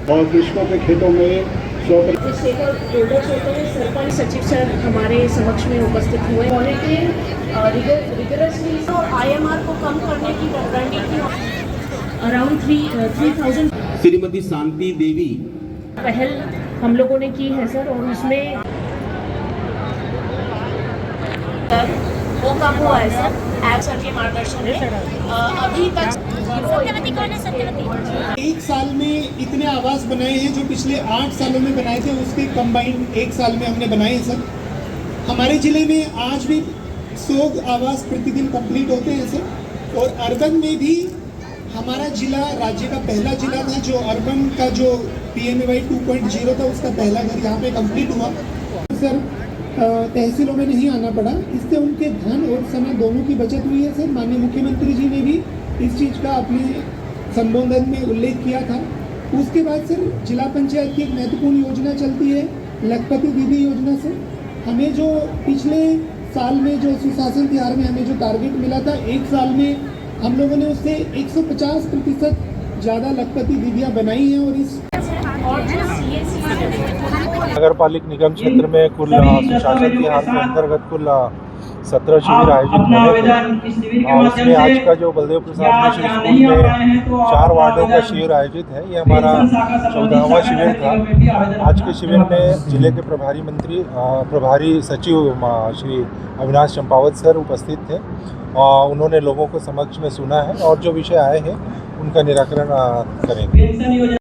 और कृषकों के खेतों में शेखर होल्डर्स होते हैं। सरपंच सचिव सर हमारे समक्ष में उपस्थित हुए। मॉनिटरिंग रिगरसली और IMR को कम करने की रणनीति अराउंड 3000 श्रीमती शांति देवी पहल हम लोगों ने की है सर, और उसमें वो कब हुआ है सर ऐप सर के मार्गदर्शन में अभी तक। एक साल में इतने आवास बनाए हैं जो पिछले 8 सालों में बनाए थे, उसके कंबाइंड एक साल में हमने बनाए हैं सर। हमारे ज़िले में आज भी 100 आवास प्रतिदिन कंप्लीट होते हैं सर। और अर्बन में भी हमारा ज़िला राज्य का पहला ज़िला था जो अर्बन का जो PMAY 2.0 था, उसका पहला घर यहाँ पे कंप्लीट हुआ सर। तहसीलों में नहीं आना पड़ा, इससे उनके धन और समय दोनों की बचत हुई है सर। माननीय मुख्यमंत्री जी ने भी इस चीज़ का अपने संबोधन में उल्लेख किया था। उसके बाद सर जिला पंचायत की एक महत्वपूर्ण योजना चलती है लखपति दीदी योजना से। हमें जो पिछले साल में जो सुशासन तिहार में हमें जो टारगेट मिला था, एक साल में हम लोगों ने उससे 150% ज़्यादा लखपति दीदियाँ बनाई हैं। और इस नगर पालिक निगम क्षेत्र में कुल सुशासन तिहार के अंतर्गत कुल 17 शिविर आयोजित हुए थे। और उसमें आज का जो बलदेव प्रसाद मिश्र स्कूल में 4 वार्डों का शिविर आयोजित है, ये हमारा 14वां शिविर था। आज के शिविर में जिले के प्रभारी सचिव श्री अविनाश चंपावत सर उपस्थित थे। उन्होंने लोगों को समक्ष में सुना है और जो विषय आए हैं उनका निराकरण करेंगे।